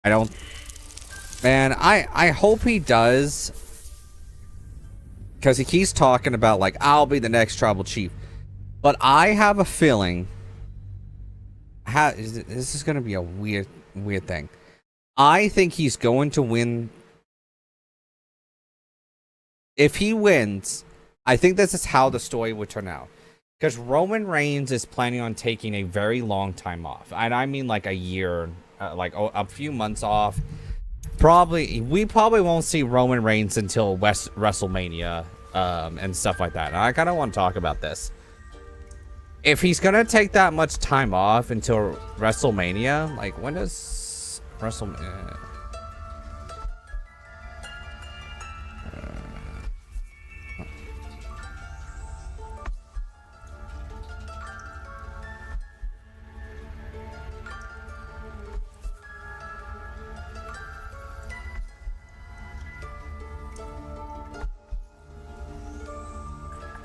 I don't... Man, I hope he does. Because he keeps talking about, like, I'll be the next tribal chief. But I have a feeling... This is going to be a weird thing. I think he's going to win. If he wins, I think this is how the story would turn out. Because Roman Reigns is planning on taking a very long time off. And I mean like a year, like a few months off. We probably won't see Roman Reigns until WrestleMania and stuff like that. And I kind of want to talk about this. If he's going to take that much time off until WrestleMania, like when does WrestleMania...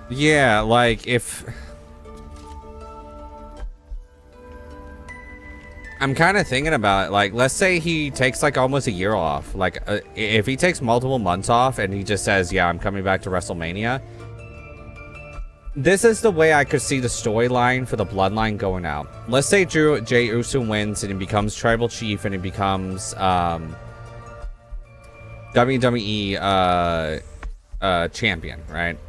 Yeah, like if... I'm kind of thinking about it, like, let's say he takes, like, almost a year off. Like, if he takes multiple months off and he just says, yeah, I'm coming back to WrestleMania. This is the way I could see the storyline for the Bloodline going out. Let's say Jey Uso wins and he becomes Tribal Chief and he becomes, WWE, champion, right?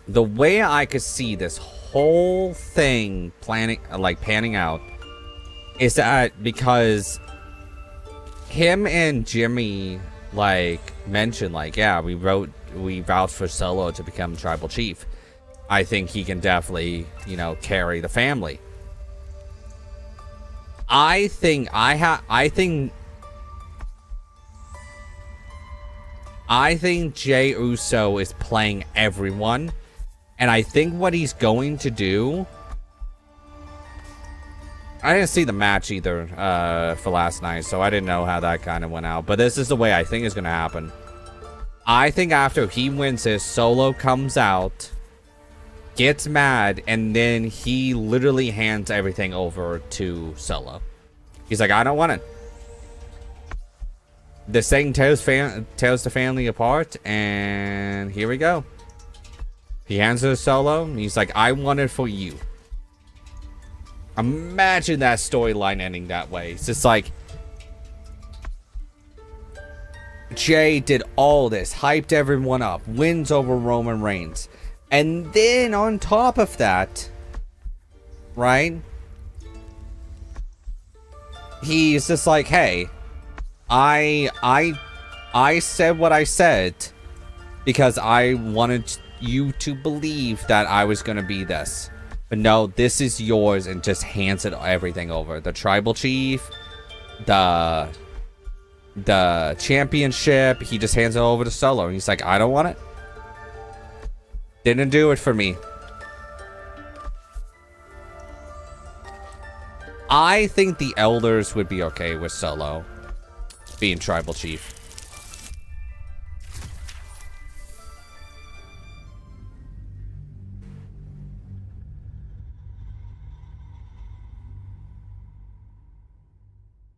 The way I could see this whole thing panning out is that because him and Jimmy like mentioned like, yeah, we vouched for Solo to become Tribal Chief. I think he can definitely, you know, carry the family. I think Jey Uso is playing everyone, and I think what he's going to do... I didn't see the match either for last night, so I didn't know how that kind of went out. But this is the way I think is going to happen. I think after he wins this, Solo comes out, gets mad, and then he literally hands everything over to Solo. He's like, I don't want it. This thing tears the family apart, and here we go. He hands it to Solo, and he's like, I want it for you. Imagine that storyline ending that way. It's just like, Jey did all this, hyped everyone up, wins over Roman Reigns. And then on top of that, right? He's just like, hey, I said what I said because I wanted you to believe that I was going to be this. But no, this is yours, and just hands it everything over. The Tribal Chief, the championship, he just hands it over to Solo. And he's like, I don't want it. Didn't do it for me. I think the elders would be okay with Solo being Tribal Chief.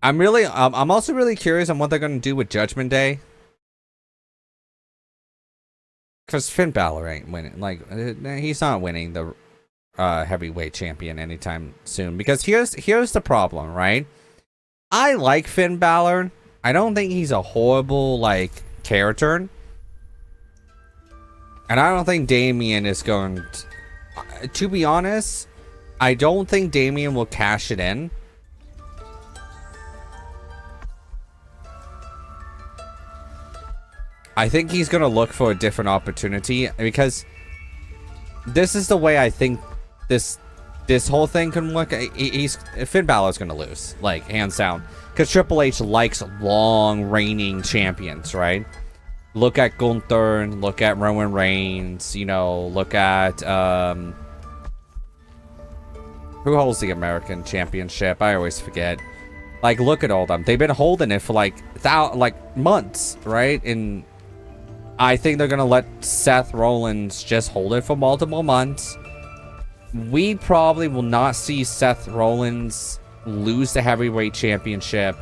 I'm also really curious on what they're going to do with Judgment Day. Because Finn Balor ain't winning. Like, he's not winning the heavyweight champion anytime soon. Because here's the problem, right? I like Finn Balor. I don't think he's a horrible, like, character. And I don't think Damian is going to be honest, I don't think Damian will cash it in. I think he's going to look for a different opportunity, because this is the way I think this whole thing can look. Finn Balor's going to lose, like, hands down, because Triple H likes long reigning champions, right? Look at Gunther, look at Roman Reigns, you know, look at who holds the American Championship? I always forget. Like, look at all them. They've been holding it for like months, right? And I think they're gonna let Seth Rollins just hold it for multiple months. We probably will not see Seth Rollins lose the heavyweight championship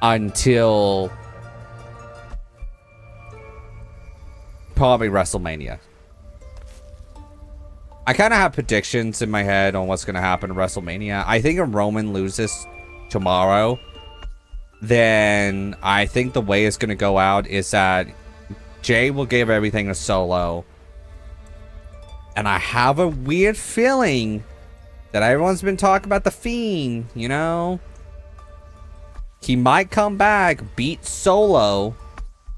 until probably WrestleMania. I kind of have predictions in my head on what's going to happen at WrestleMania. I think if Roman loses tomorrow, then I think the way it's going to go out is that Jay will give everything a Solo. And I have a weird feeling that everyone's been talking about the Fiend, you know? He might come back, beat Solo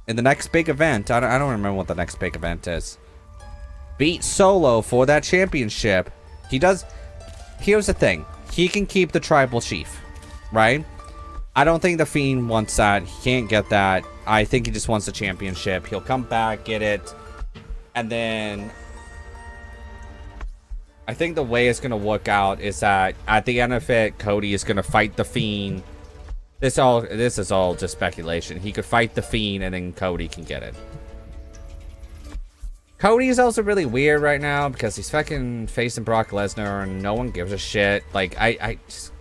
in the next big event. I don't remember what the next big event is. Beat Solo for that championship. He does. Here's the thing. He can keep the tribal chief, right? I don't think the Fiend wants that. He can't get that. I think he just wants the championship. He'll come back, get it, and then I think the way it's gonna work out is that at the end of it, Cody is gonna fight the Fiend. This is all just speculation. He could fight the Fiend, and then Cody can get it. Cody is also really weird right now because he's fucking facing Brock Lesnar and no one gives a shit. Like, I just...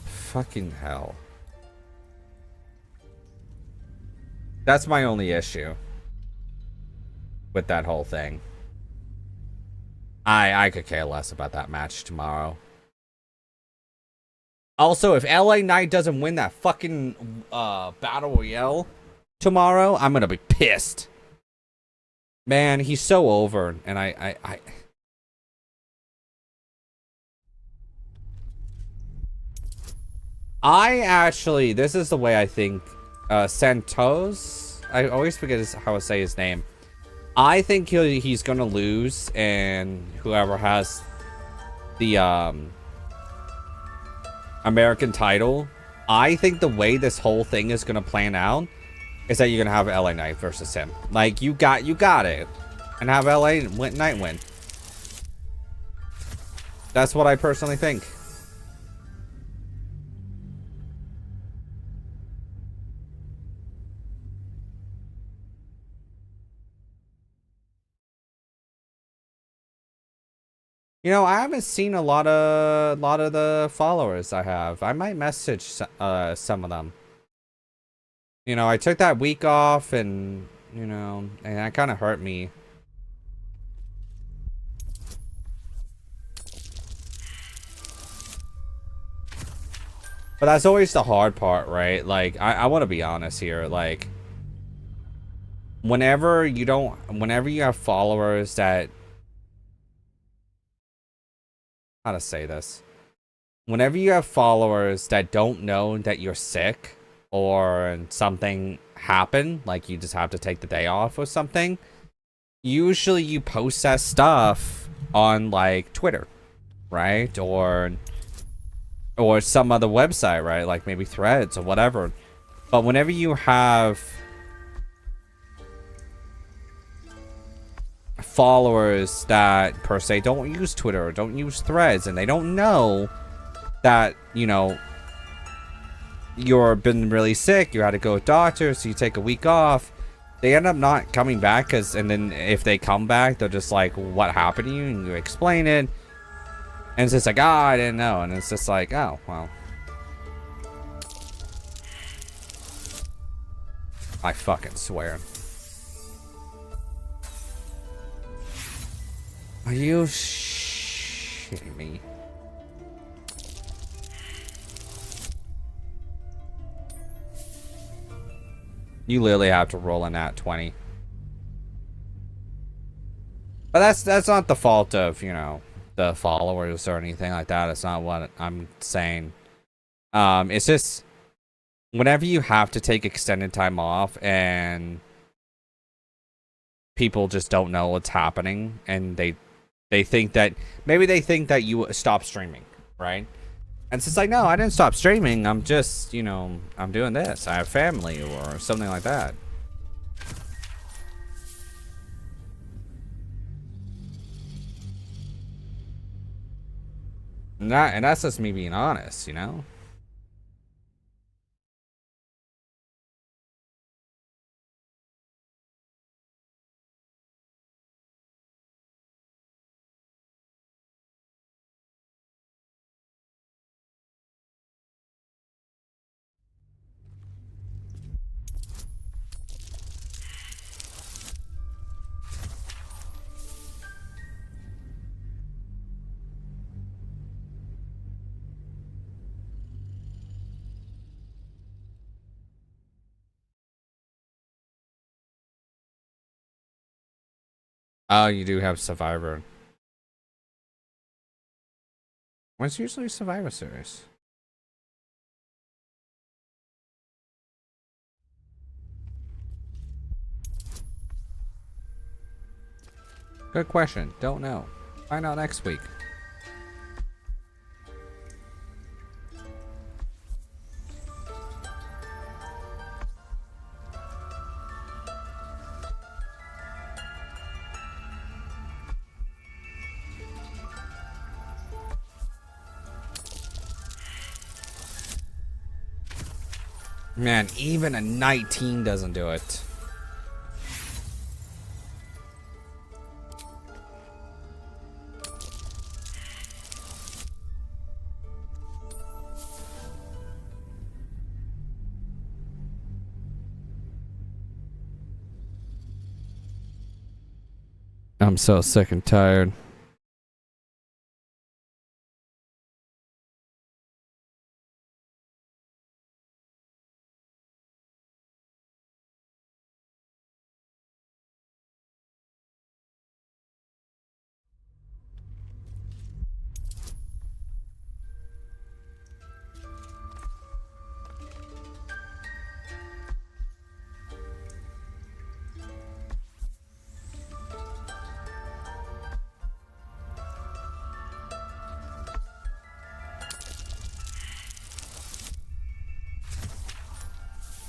Fucking hell. That's my only issue with that whole thing. I could care less about that match tomorrow. Also, if LA Knight doesn't win that fucking Battle Royale tomorrow, I'm gonna be pissed. Man, he's so over, and I actually, this is the way I think Santos, I always forget how to say his name. I think he's gonna lose, and whoever has the American title, I think the way this whole thing is gonna plan out is that you're gonna have LA Knight versus him. Like, you got it, and have LA Knight win. That's what I personally think. You know, I haven't seen a lot of the followers I have. I might message some of them. You know, I took that week off, and you know, and that kind of hurt me. But that's always the hard part, right? Like, I want to be honest here. Like, whenever you have followers that, how to say this? Whenever you have followers that don't know that you're sick or something happened, like you just have to take the day off or something, usually you post that stuff on like Twitter, right? Or some other website, right? Like maybe Threads or whatever. But whenever you have followers that per se don't use Twitter or don't use Threads, and they don't know that, you know, you've been really sick, you had to go to doctor, so you take a week off, they end up not coming back, and then if they come back, they're just like, what happened to you? And you explain it, and it's just like, I didn't know. And it's just like, oh, well, I fucking swear. Are you shitting me? You literally have to roll in at 20. But that's not the fault of, you know, the followers or anything like that. It's not what I'm saying. It's just whenever you have to take extended time off and people just don't know what's happening, and they think that maybe they think that you stopped streaming, right? And it's just like, no, I didn't stop streaming. I'm just, you know, I'm doing this. I have family or something like that. And that's just me being honest, you know? Oh, you do have Survivor. When's usually Survivor Series? Good question. Don't know. Find out next week. Man, even a 19 doesn't do it. I'm so sick and tired.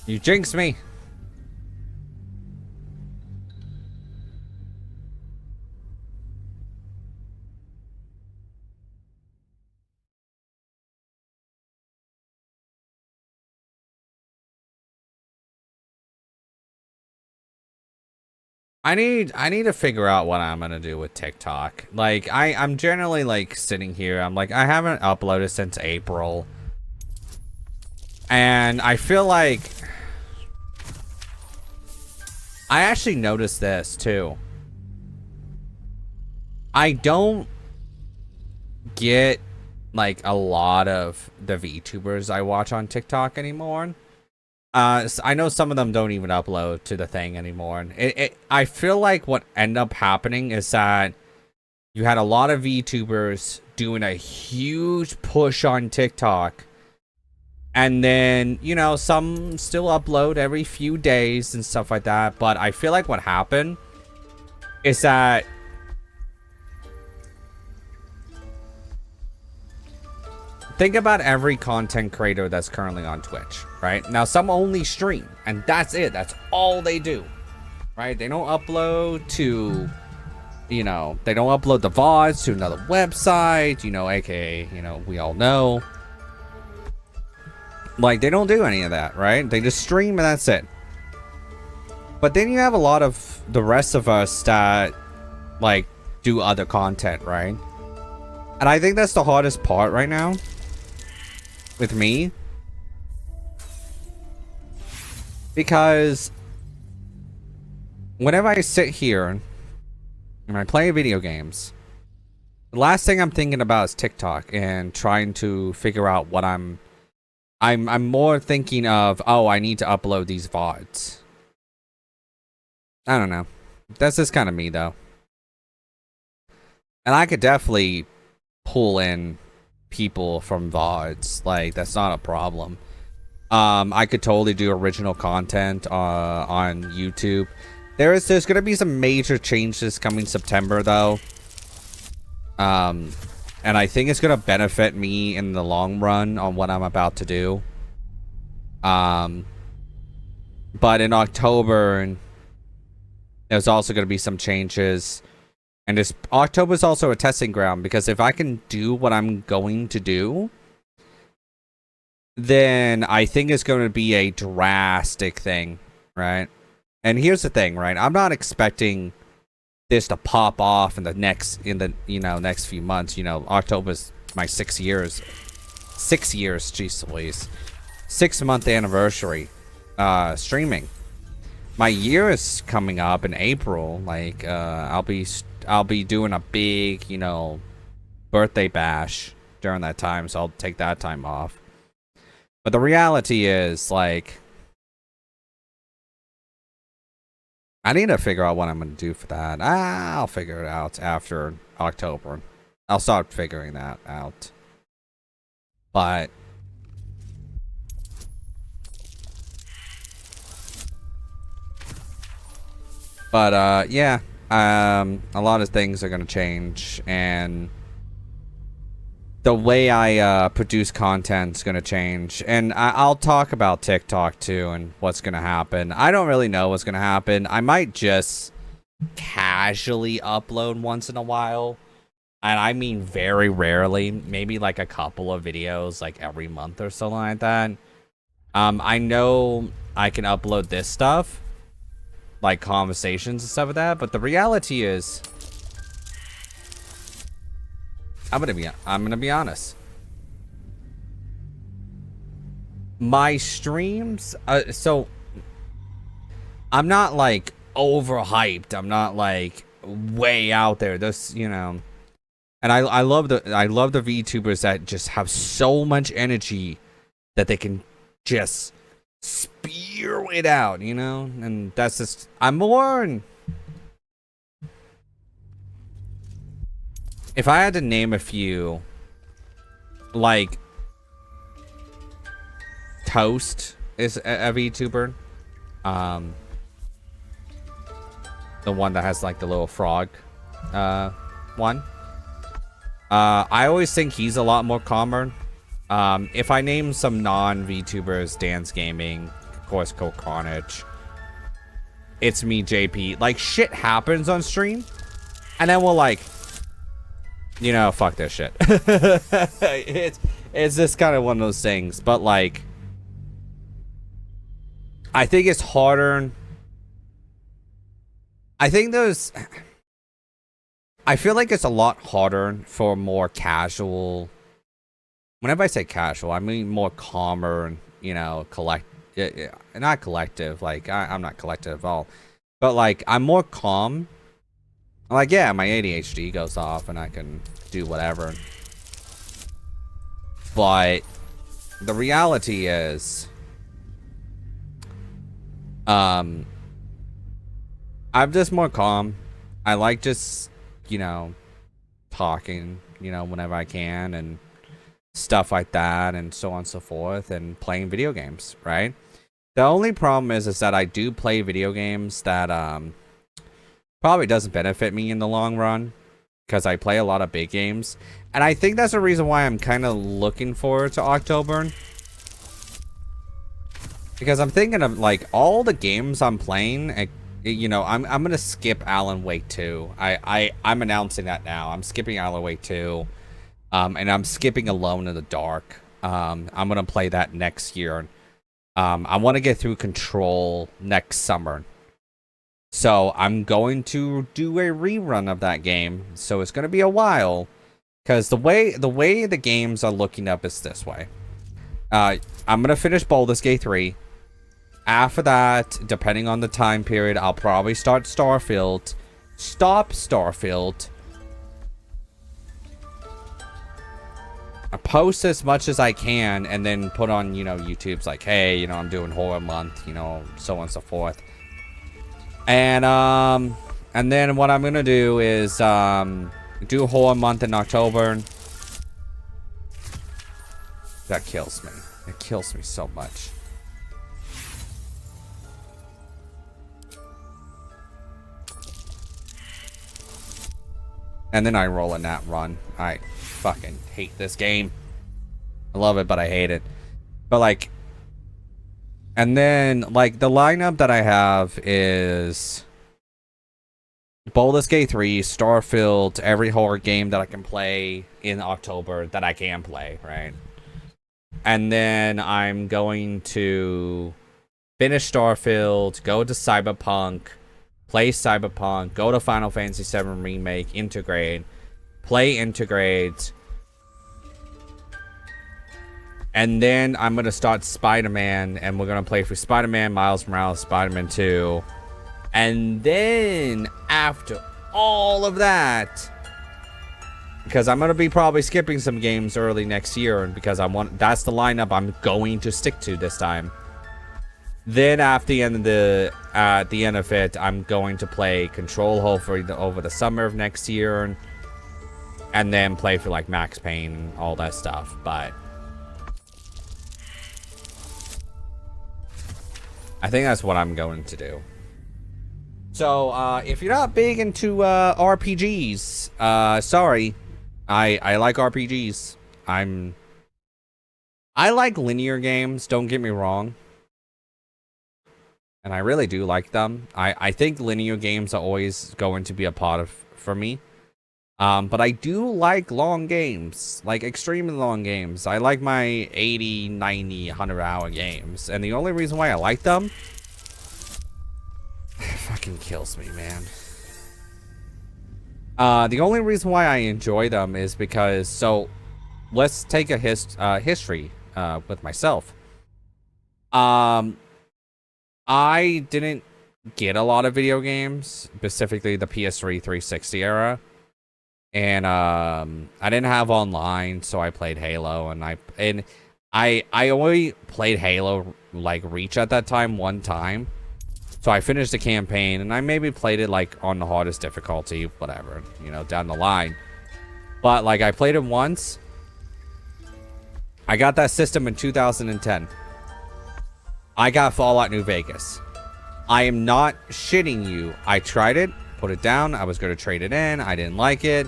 You jinxed me. I need to figure out what I'm gonna do with TikTok. Like I'm generally like sitting here, I'm like, I haven't uploaded since April. And I feel like I actually noticed this too. I don't get like a lot of the VTubers I watch on TikTok anymore. I know some of them don't even upload to the thing anymore. I feel like what ended up happening is that you had a lot of VTubers doing a huge push on TikTok. And then, you know, some still upload every few days and stuff like that. But I feel like what happened is that think about every content creator that's currently on Twitch, right? Now, some only stream, and that's it. That's all they do, right? They don't upload to, you know, they don't upload the VoDs to another website, you know, aka, you know, we all know. Like, they don't do any of that, right? They just stream and that's it. But then you have a lot of the rest of us that, like, do other content, right? And I think that's the hardest part right now with me, because whenever I sit here and I play video games, the last thing I'm thinking about is TikTok and trying to figure out what I'm more thinking of, oh, I need to upload these VODs. I don't know. That's just kind of me though. And I could definitely pull in people from VODs. Like, that's not a problem. I could totally do original content on YouTube. There's going to be some major changes coming September though. And I think it's going to benefit me in the long run on what I'm about to do. But in October, there's also going to be some changes. And this October is also a testing ground, because if I can do what I'm going to do, then I think it's going to be a drastic thing, right? And here's the thing, right? I'm not expecting this to pop off in the next few months. You know, October's my 6 years, jeez Louise, 6-month anniversary streaming. My year is coming up in April. Like, I'll be doing a big, you know, birthday bash during that time, so I'll take that time off. But the reality is, like, I need to figure out what I'm going to do for that. I'll figure it out after October. I'll start figuring that out. But yeah, a lot of things are going to change, and the way I produce content is going to change. And I'll talk about TikTok too and what's going to happen. I don't really know what's going to happen. I might just casually upload once in a while. And I mean very rarely. Maybe like a couple of videos like every month or something like that. I know I can upload this stuff, like conversations and stuff like that. But the reality is, I'm gonna be honest. My streams, so I'm not like overhyped. I'm not like way out there. This, you know, and I love the VTubers that just have so much energy that they can just spew it out, you know. And that's just, I'm more. If I had to name a few, like Toast is a VTuber. The one that has like the little frog one. I always think he's a lot more calmer. If I name some non-VTubers, SwansGaming, of course, Cold Carnage, it's me, JP. Like, shit happens on stream, and then we'll like, you know, fuck this shit. It's just kind of one of those things. But like, I think it's harder. I feel like it's a lot harder for more casual. Whenever I say casual, I mean more calmer and, you know, not collective. Like, I'm not collective at all. But like, I'm more calm. Like, yeah, my ADHD goes off and I can do whatever. But the reality is, I'm just more calm. I like just, you know, talking, you know, whenever I can and stuff like that and so on and so forth, and playing video games, right? The only problem is that I do play video games that probably doesn't benefit me in the long run, because I play a lot of big games. And I think that's the reason why I'm kind of looking forward to October, because I'm thinking of like all the games I'm playing. You know, I'm gonna skip Alan Wake 2. I'm announcing that now. I'm skipping Alan Wake 2, and I'm skipping Alone in the Dark. I'm gonna play that next year. I want to get through Control next summer. So I'm going to do a rerun of that game. So it's going to be a while, because the way the games are looking up is this way. I'm going to finish Baldur's Gate 3. After that, depending on the time period, I'll probably start Starfield. Stop Starfield. I post as much as I can, and then put on, you know, YouTube's like, hey, you know, I'm doing horror month, you know, so on and so forth. And then what I'm gonna do is do horror month in October. That kills me. It kills me so much. And then I roll a nat run. I fucking hate this game. I love it, but I hate it. But like, and then like the lineup that I have is Baldur's Gate 3, Starfield, every horror game that I can play in October that I can play, right? And then I'm going to finish Starfield, go to Cyberpunk, play Cyberpunk, go to Final Fantasy VII Remake, Integrate, play Integrate, and then I'm going to start Spider-Man, and we're going to play through Spider-Man, Miles Morales, Spider-Man 2. And then, after all of that, because I'm going to be probably skipping some games early next year, and because that's the lineup I'm going to stick to this time. Then at the end of it, I'm going to play Control hopefully over the summer of next year, and then play for like Max Payne and all that stuff. But I think that's what I'm going to do. So if you're not big into RPGs, sorry, I like RPGs. I like linear games. Don't get me wrong. And I really do like them. I think linear games are always going to be a part of for me. But I do like long games, like extremely long games. I like my 80, 90, 100-hour games. And the only reason why I like them... it fucking kills me, man. The only reason why I enjoy them is because... So, let's take a history with myself. I didn't get a lot of video games, specifically the PS3 360 era. And I didn't have online, so I played Halo, and I only played Halo like Reach at that time one time. So I finished the campaign, and I maybe played it like on the hardest difficulty, whatever, you know, down the line. But like I played it once. I got that system in 2010. I got Fallout New Vegas. I am not shitting you. I tried it, put it down. I was going to trade it in. I didn't like it.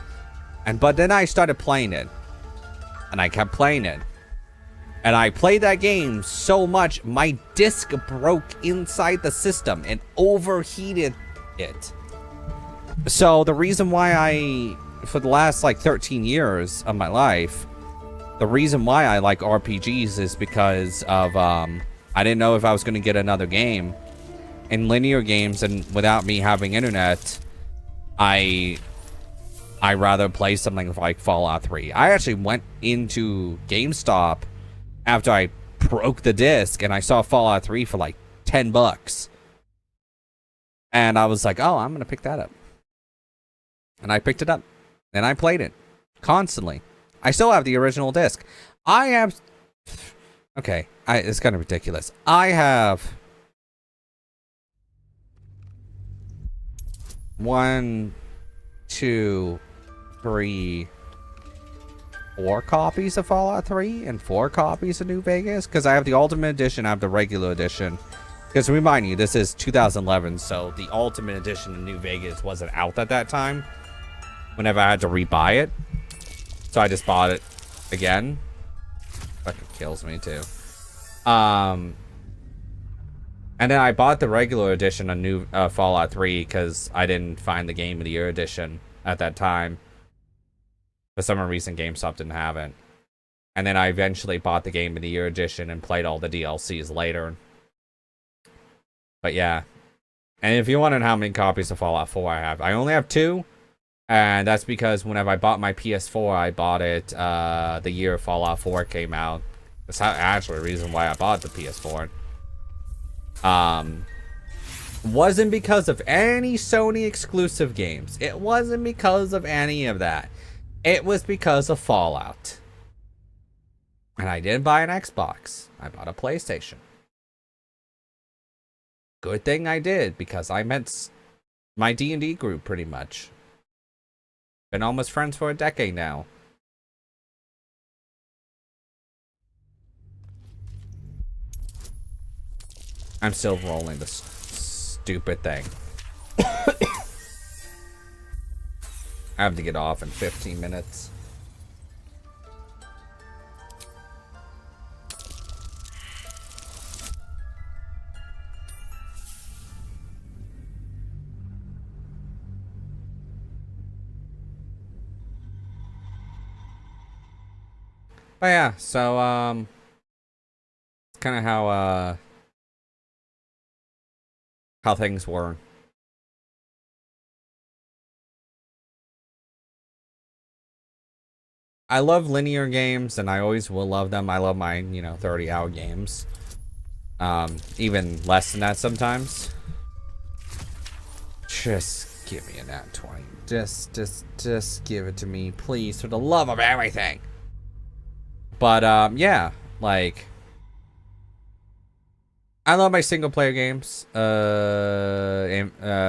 But then I started playing it. And I kept playing it. And I played that game so much, my disc broke inside the system and overheated it. So the reason why for the last like 13 years of my life, the reason why I like RPGs is because of, I didn't know if I was going to get another game. In linear games and without me having internet, I rather play something like Fallout 3. I actually went into GameStop after I broke the disc and I saw Fallout 3 for like $10. And I was like, oh, I'm going to pick that up. And I picked it up. And I played it constantly. I still have the original disc. I have... Okay, it's kind of ridiculous. I have 1, 2, 3, 4 copies of Fallout 3 and 4 copies of New Vegas, because I have the Ultimate Edition, I have the regular edition. Because remind you, this is 2011, so the Ultimate Edition of New Vegas wasn't out at that time. Whenever I had to rebuy it, so I just bought it again. Fucking kills me too. And then I bought the regular edition of new Fallout 3 because I didn't find the Game of the Year edition at that time. For some reason, GameStop didn't have it. And then I eventually bought the Game of the Year edition and played all the DLCs later. But yeah. And if you wondering how many copies of Fallout 4 I have, I only have 2. And that's because whenever I bought my PS4, I bought it the year Fallout 4 came out. That's actually the reason why I bought the PS4. Wasn't because of any Sony exclusive games. It wasn't because of any of that. It was because of Fallout. And I didn't buy an Xbox. I bought a PlayStation. Good thing I did, because I met my D&D group pretty much. Been almost friends for a decade now. I'm still rolling this stupid thing. I have to get off in 15 minutes. But yeah, so it's kind of how things were. I love linear games, and I always will love them. I love my, 30-hour games. Even less than that sometimes. Just give me a nat 20. Just give it to me, please, for the love of everything. But, yeah, like... I love my single player games.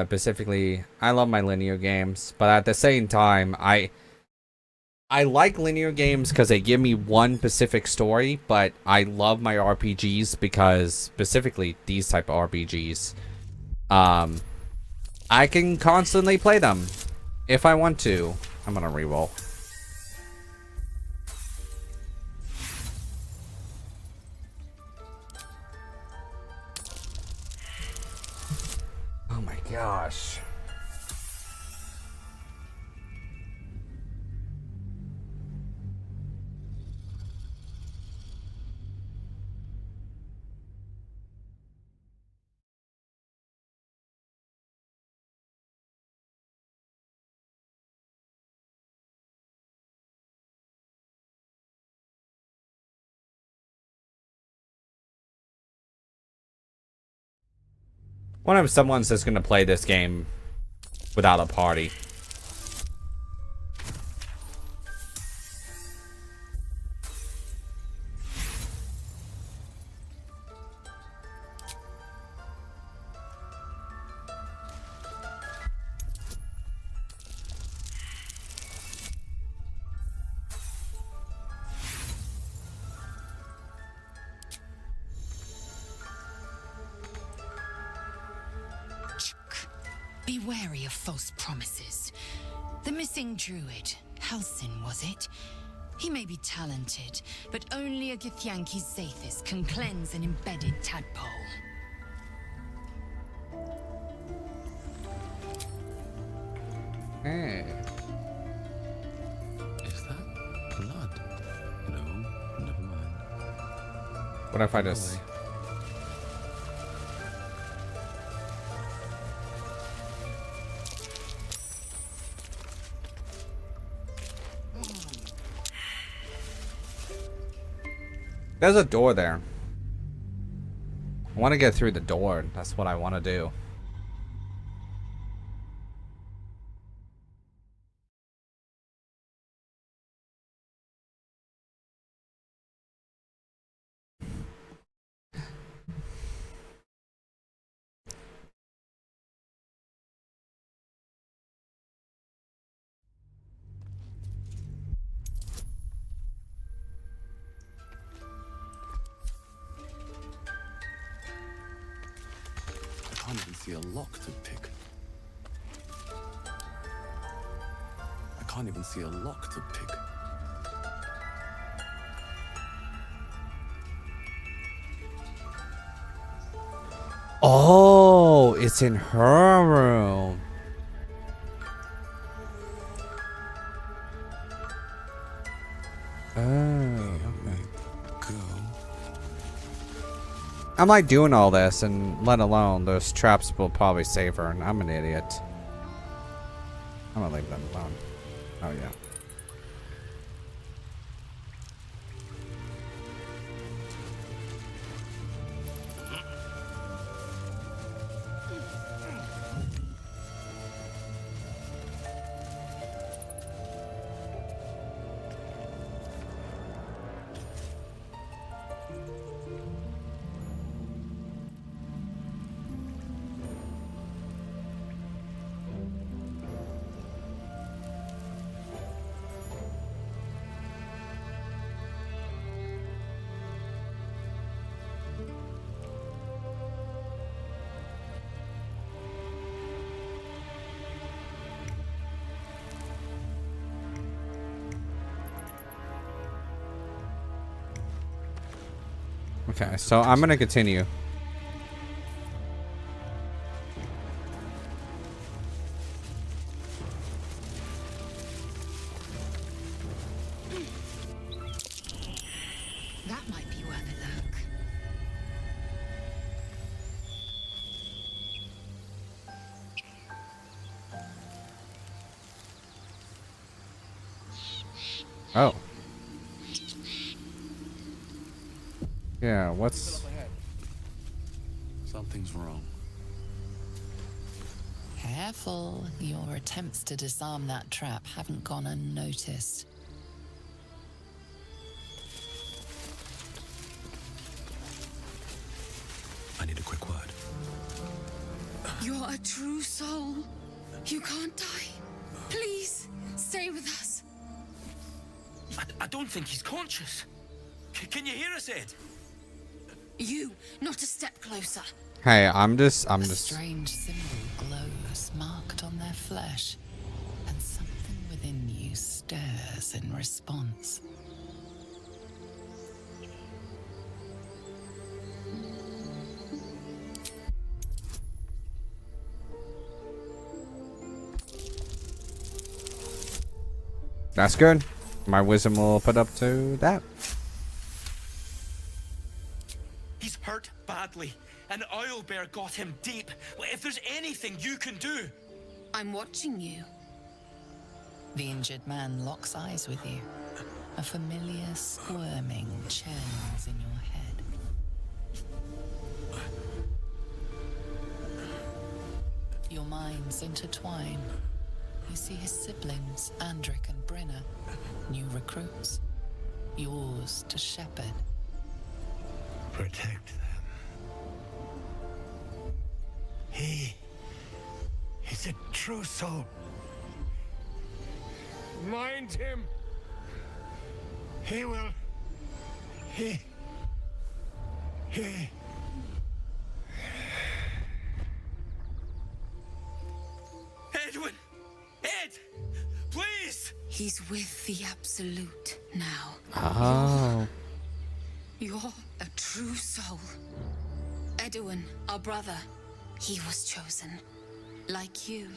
Specifically, I love my linear games, but at the same time, I like linear games because they give me one specific story, but I love my RPGs because specifically these type of RPGs, I can constantly play them if I want to. I'm gonna reroll. Oh my gosh. What if someone's just gonna play this game without a party? Be wary of false promises. The missing druid, Halsin, was it? He may be talented, but only a Githyanki Zathis can cleanse an embedded tadpole. Hey. Is that blood? No, never mind. What if I just... There's a door there. I want to get through the door. That's what I want to do. I can't even see a lock to pick. I can't even see a lock to pick. Oh, it's in her room. Oh, okay. Go. I'm like doing all this, and let alone those traps will probably save her, and I'm an idiot. I'm gonna leave them alone. Oh yeah. Okay, so I'm gonna continue. That might be worth a look. Oh. Yeah, what's... Something's wrong. Careful, your attempts to disarm that trap haven't gone unnoticed. I need are a true soul. You can't die. Please, stay with us. I don't think he's conscious. Can you hear us, Ed? You, not a step closer. Hey, I'm A just. strange symbol glows, marked on their flesh, and something within you stirs in response. That's good. My wisdom will put up to that. He's hurt badly. An owlbear got him deep. If there's anything you can do. I'm watching you. The injured man locks eyes with you. A familiar squirming churns in your head. Your minds intertwine. You see his siblings, Andric and Brenna, new recruits, yours to shepherd. Protect them. He's a true soul. Mind him. He will. He. Edwin! Ed! Please! He's with the Absolute now. Oh. You're a true soul. Edwin, our brother, he was chosen. Like you.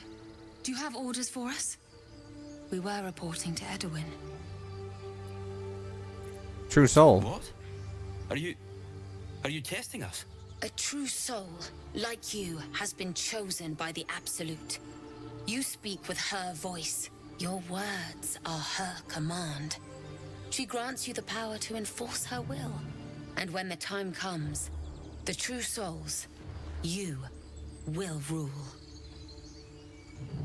Do you have orders for us? We were reporting to Edwin. True soul. What? Are you testing us? A true soul, like you, has been chosen by the Absolute. You speak with her voice. Your words are her command. She grants you the power to enforce her will. And when the time comes, the true souls, you will rule.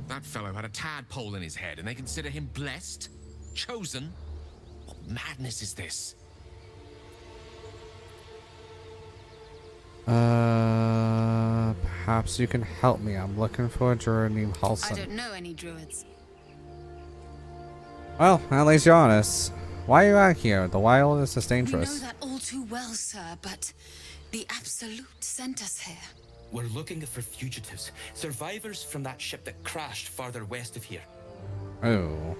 That fellow had a tadpole in his head, and they consider him blessed? Chosen? What madness is this? Perhaps you can help me. I'm looking for a druid named I Halsin. don't know any druids. Well, at least you're honest. Why are you out here? The wild is We dangerous. know that all too well, sir, but the Absolute sent us here. We're looking for fugitives. Survivors from that ship that crashed farther west of here. Oh.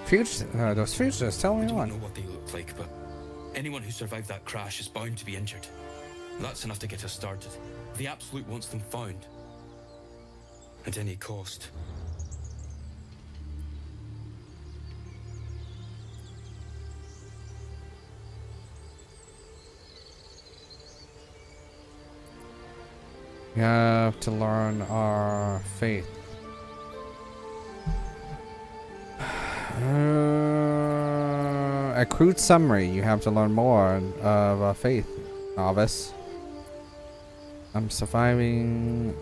Those fugitives, tell I me don't one. know what they look like, but anyone who survived that crash is bound to be injured. That's enough to get us started. The Absolute wants them found. At any cost. We have to learn our faith. A crude summary. You have to learn more of faith, novice. I'm surviving.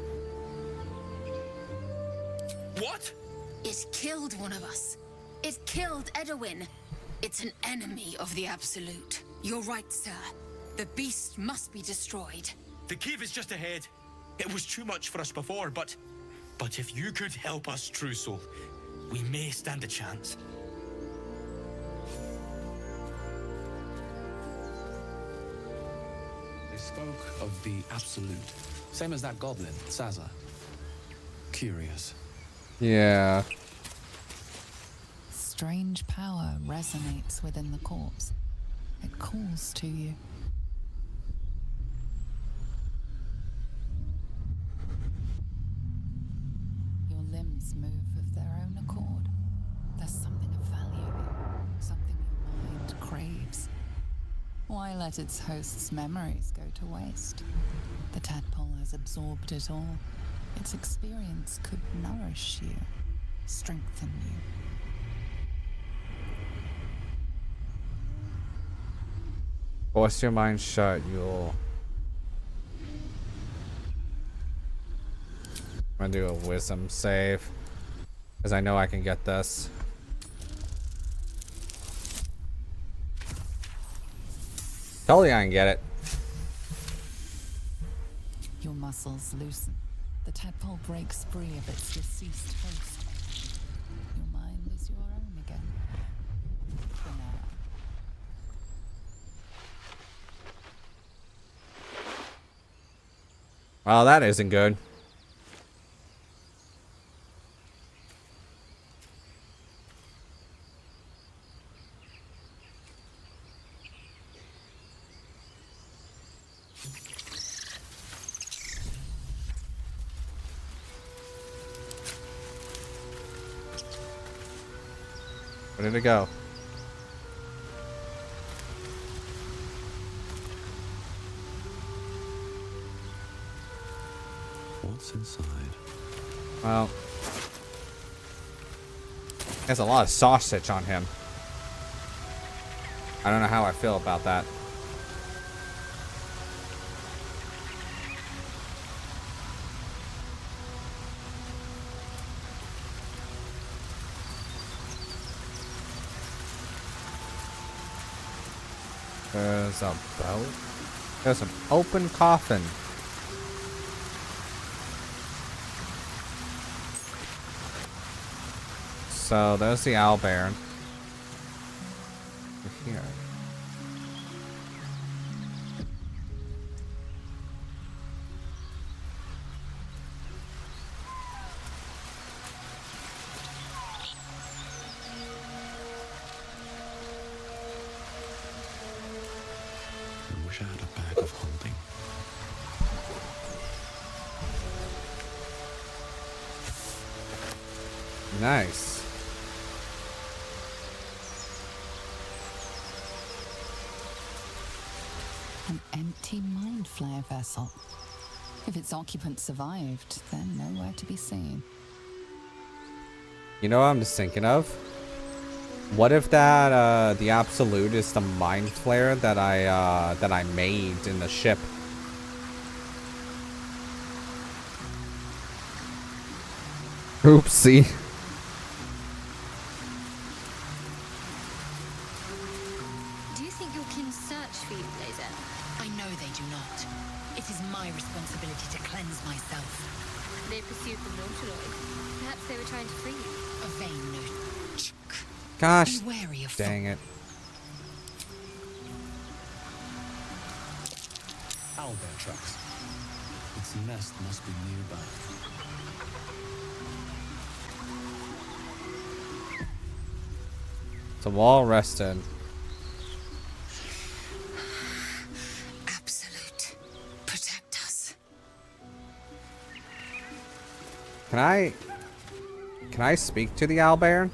What? It killed one of us. It killed Edwin. It's an enemy of the Absolute. You're right, sir. The beast must be destroyed. The cave is just ahead. It was too much for us before, but if you could help us, True Soul, we may stand a chance. They spoke of the Absolute. Same as that goblin, Sazza. Curious. Yeah. Strange power resonates within the corpse. It calls to you. Your limbs move of their own accord. There's something of value here, something your mind craves. Why let its host's memories go to waste? The tadpole has absorbed it all. Its experience could nourish you, strengthen you. Force your mind shut, you'll... I'm gonna do a wisdom save. Because I know I can get this. Totally I can get it. Your muscles loosen. The tadpole breaks free of its deceased host. Your mind is your own again. For now. Well, that isn't good. Where did it go? What's inside? Well, there's a lot of sausage on him. I don't know how I feel about that. There's a boat. There's an open coffin. So there's the owlbear. We're here. I wish I had a bag of holding. Nice. An empty mind flare vessel. If its occupant survived, they're nowhere to be seen. You know what I'm just thinking of? What if that the absolute is the mind flare that I made in the ship? Oopsie. Do you think your kin search for you, Blazer? I know they do not. It is my responsibility to cleanse myself. They pursued the Nautiloid. Perhaps they were trying to free you. A vain note. Gosh, Be wary of dang it. Owlbear tracks. Its nest must be nearby. The wall rested. Absolute. Protect us. Can I speak to the owlbear?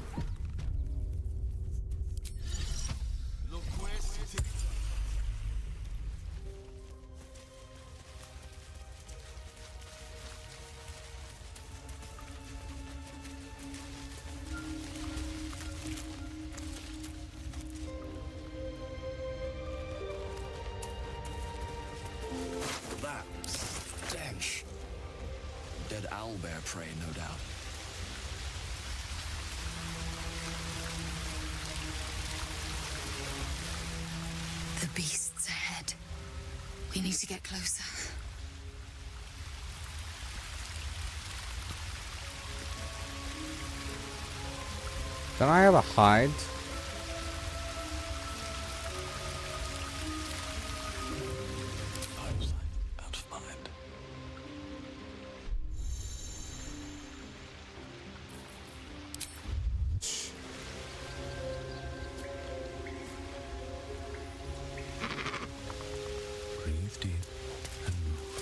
That stench. Dead owlbear prey, no doubt. The beast's ahead. We need to get closer. Don't I have a hide? Out of sight, out of mind. Breathe deep and move.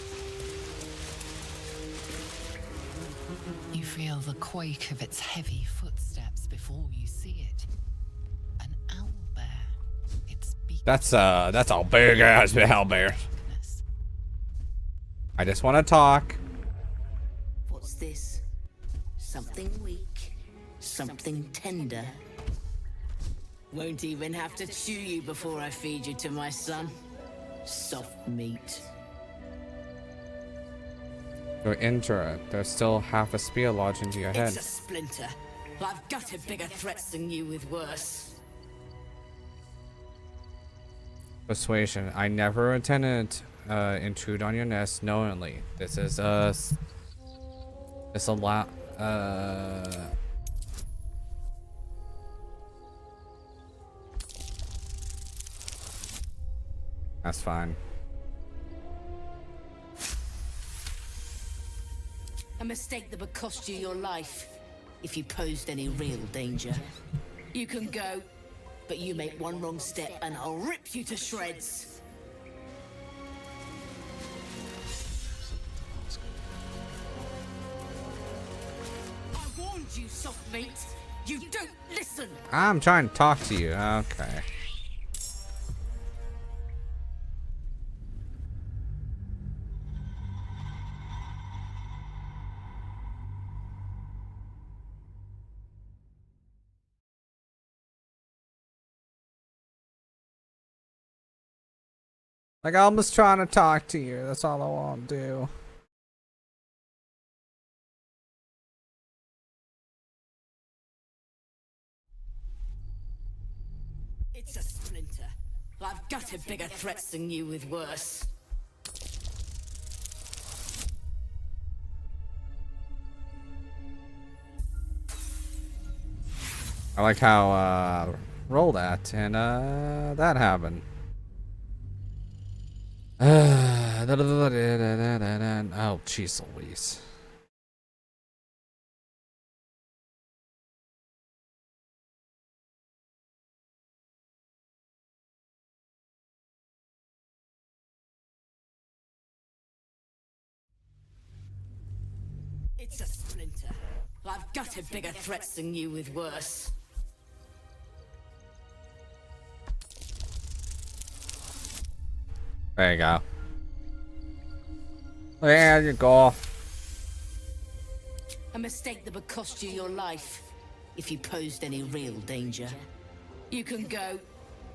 You feel the quake of its heavy footsteps before you see it. An owlbear. Its beak. That's a big ass owlbear. I just want to talk. What's this? Something weak, something tender. Won't even have to chew you before I feed you to my son. Soft meat. Go into it. There's still half a spear lodged into your head. It's a splinter. I've gutted bigger threats than you with worse. Persuasion. I never intended intrude on your nest knowingly. This is this allow that's fine. A mistake that would cost you your life if you posed any real danger. You can go, but you make one wrong step and I'll rip you to shreds. I warned you, soft meat. You don't listen. I'm trying to talk to you. Okay. Like, I'm just trying to talk to you. That's all I want to do. It's a splinter. I've gutted bigger threats than you with worse. I like how roll that and that happened. Oh, jeez Louise. It's a splinter. I've gutted bigger threats than you with worse. There you go. There you go. A mistake that would cost you your life if you posed any real danger. You can go,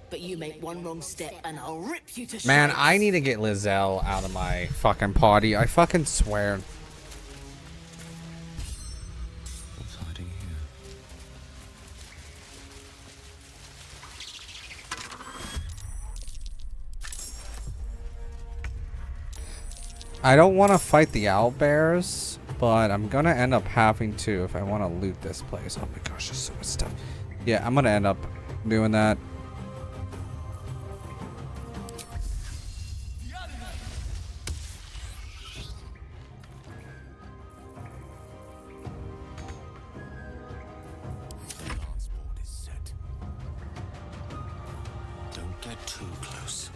but you make one wrong step and I'll rip you to shreds. Man, I need to get Lizelle out of my fucking party. I fucking swear. What's hiding here? I don't want to fight the owlbears, but I'm gonna end up having to if I want to loot this place. Oh my gosh, there's so much stuff. Yeah, I'm gonna end up doing that. Don't get too close.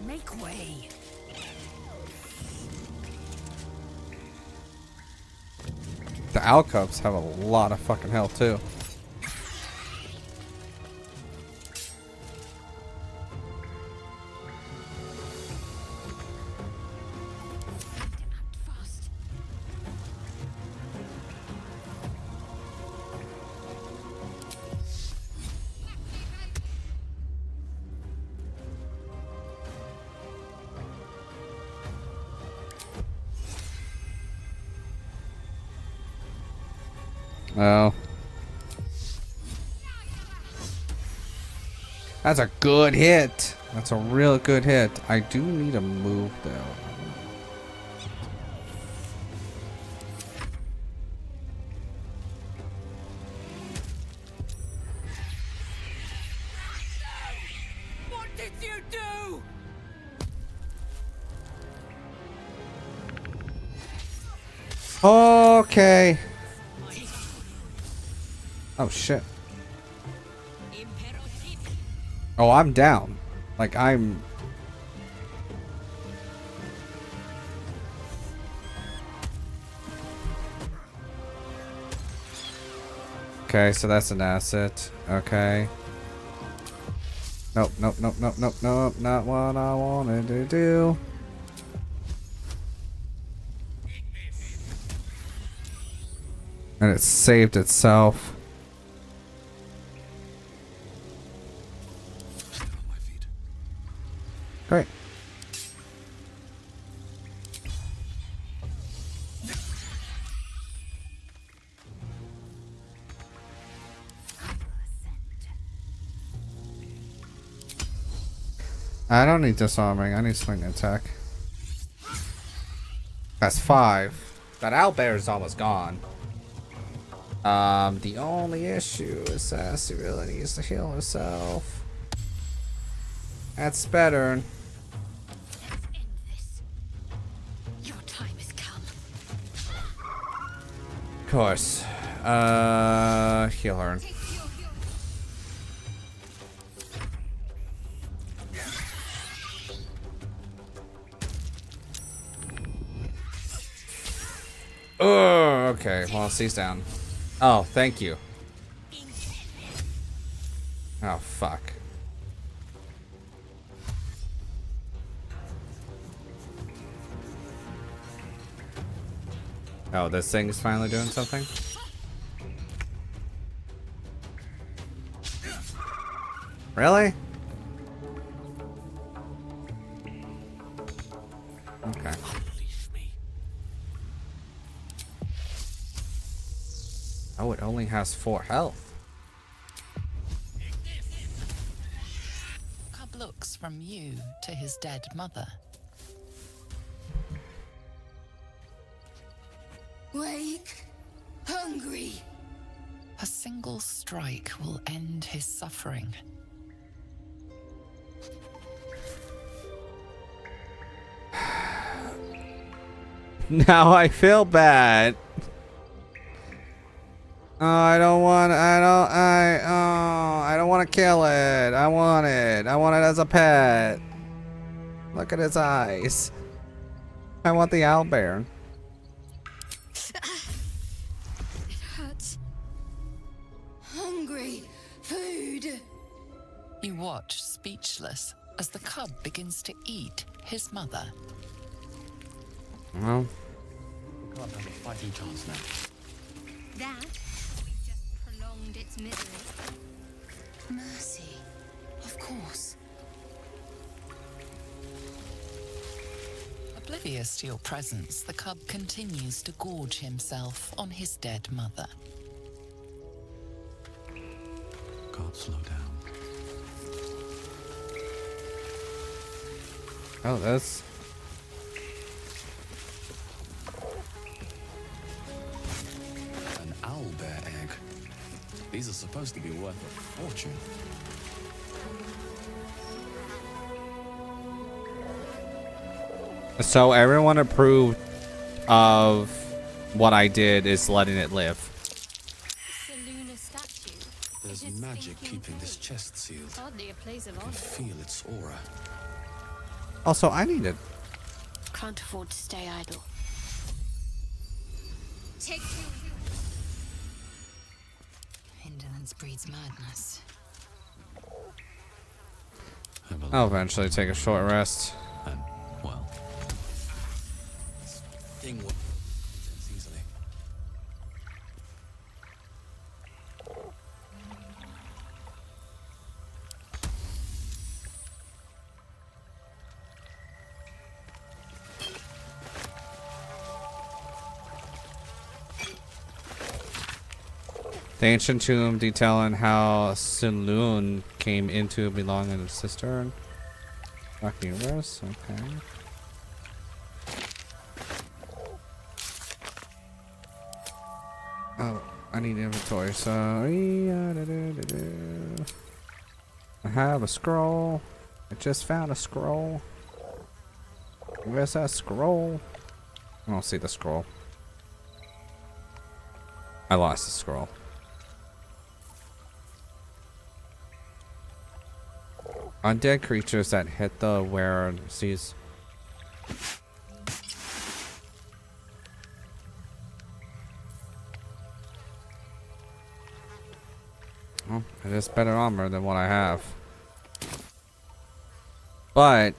Make way. The alcoves have a lot of fucking health too. Oh. That's a good hit. That's a real good hit. I do need a move though. What did you do? Okay. Oh shit. Oh, I'm down. Like I'm. Okay, so that's an asset. Okay. Nope, nope, nope, nope, nope, nope. Not what I wanted to do. And it saved itself. Still on my feet. Great. I don't need disarming. I need swing attack. That's 5. That owlbear is almost gone. The only issue is Sassy really needs to heal herself. That's better. End this. Your time has come. Of course. Heal her. Oh, okay. Well, she's down. Oh, thank you. Oh, fuck. Oh, this thing is finally doing something? Really? Okay. Oh, it only has 4 health. Cub looks from you to his dead mother. Wake. Hungry. A single strike will end his suffering. Now I feel bad. Oh, I don't want to kill it. I want it. I want it as a pet. Look at his eyes. I want the owlbear. It hurts. Hungry. Food. You watch, speechless, as the cub begins to eat his mother. Well, We can't have a fighting chance now. That we've just prolonged its misery. Mercy. Of course. Oblivious to your presence, the cub continues to gorge himself on his dead mother. Can't slow down. oh, that's... An owlbear egg. These are supposed to be worth a fortune. So everyone approved of what I did is letting it live. The lunar statue. There's It is magic thinking keeping this chest sealed. Hardly a place of I can honor. feel its aura. Also, I need it. Can't afford to stay idle. Take Indolence breeds madness. Have a I'll eventually take a short rest. And, well, this thing will sense easily. The ancient tomb detailing how Sunlun came into belonging in his cistern. Rock universe, okay. Oh, I need inventory, so I have a scroll. I just found a scroll. Where's that scroll? I don't see the scroll. I lost the scroll. Undead creatures that hit the wearer sees. Well, it is better armor than what I have. But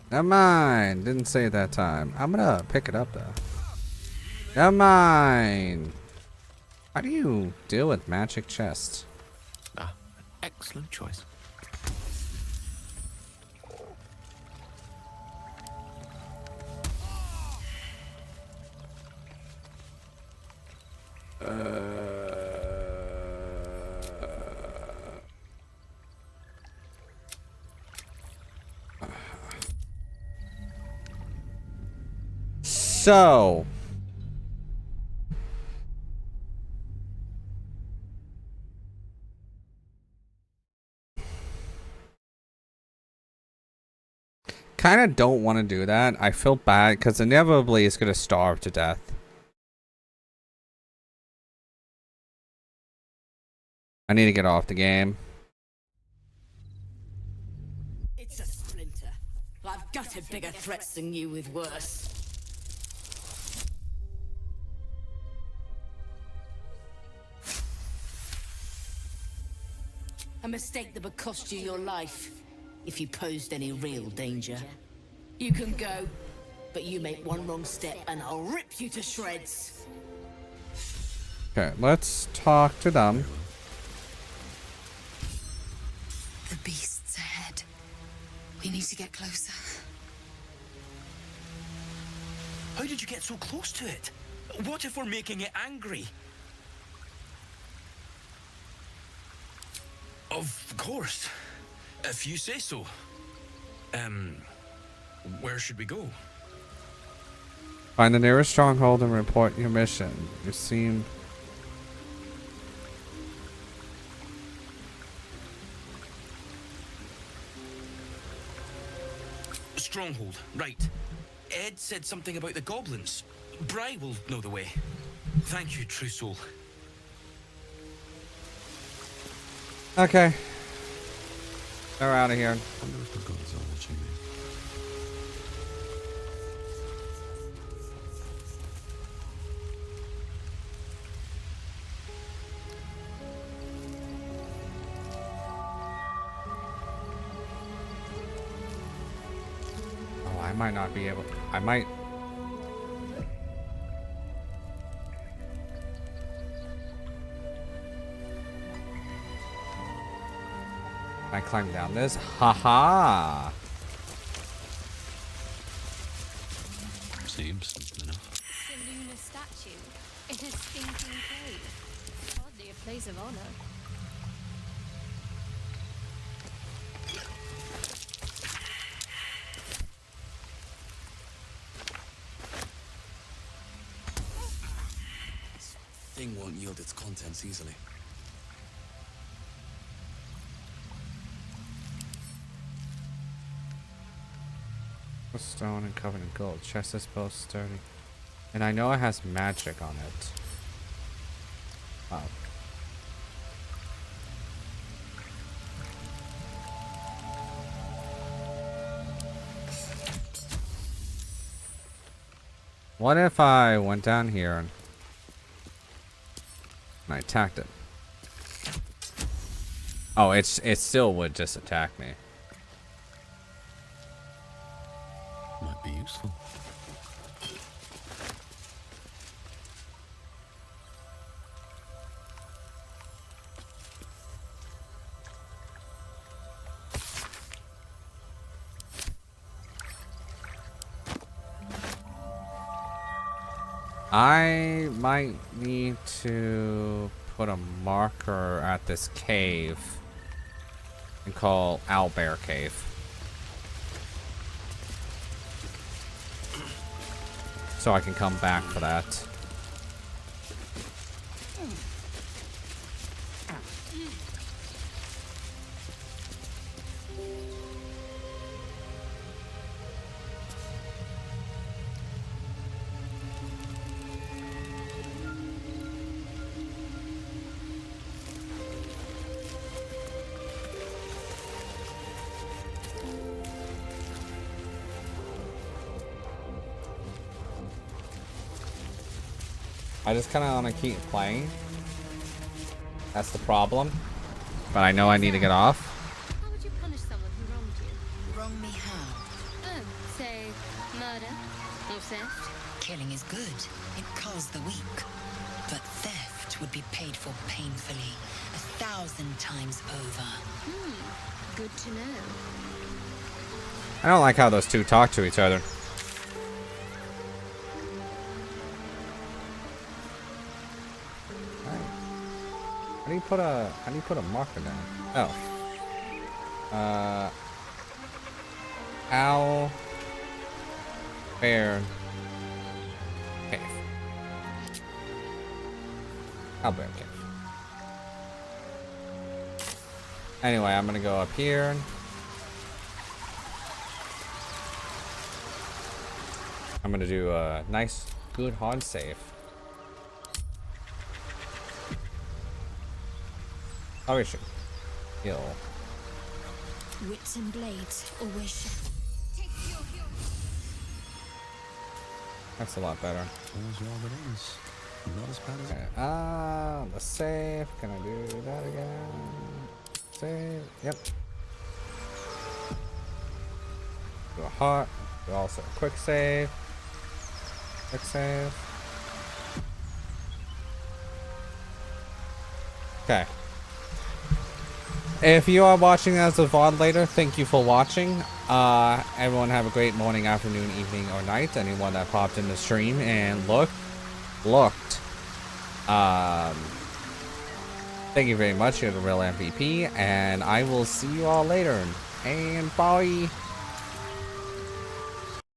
never mind. Didn't say it that time. I'm gonna pick it up though. Never mind. How do you deal with magic chests? Ah, excellent choice. So kind of don't want to do that. I feel bad because inevitably it's going to starve to death. I need to get off the game. It's a splinter. I've gutted bigger threats than you with worse. A mistake that would cost you your life if you posed any real danger. You can go, but you make one wrong step and I'll rip you to shreds. Okay, let's talk to them. The beast's ahead. We need to get closer. How did you get so close to it? What if we're making it angry? Of course. If you say so. Where should we go? Find the nearest stronghold and report your mission. You seem... Stronghold, right. Ed said something about the goblins. Bry will know the way. Thank you, true soul. Okay. They're out of here. I wonder if the gods are watching me. Oh, I might not be able... I might... I climb down this. Haha. Seems simple enough. The lunar statue in a stinking cave. Hardly a place of honor. This thing won't yield its contents easily. Stone and covered in gold. Chest is both sturdy. And I know it has magic on it. Wow. What if I went down here and I attacked it? Oh, it still would just attack me. Might be useful. I might need to put a marker at this cave and call Owlbear Cave. So I can come back for that. I just kind of want to keep playing. That's the problem. But I know I need to get off. How would you punish someone who wronged you? Wrong me how? Oh, say, murder or theft? Killing is good. It culls the weak. But theft would be paid for painfully, 1,000 times over. Good to know. I don't like how those two talk to each other. How do you put a marker down? Oh. Owl. Bear. Cave. Anyway, I'm gonna go up here. I'm gonna do a nice, good hard save. Oh, we should heal. Wits and blades always shine. That's a lot better. There's your evidence. Not as bad as Okay. The save. Can I do that again? Save. Yep. Do a hot. Do also a quick save. Quick save. Okay. If you are watching as a VOD later, thank you for watching. Everyone have a great morning, afternoon, evening, or night. Anyone that popped in the stream and looked. Thank you very much. You're the real MVP, and I will see you all later. And bye.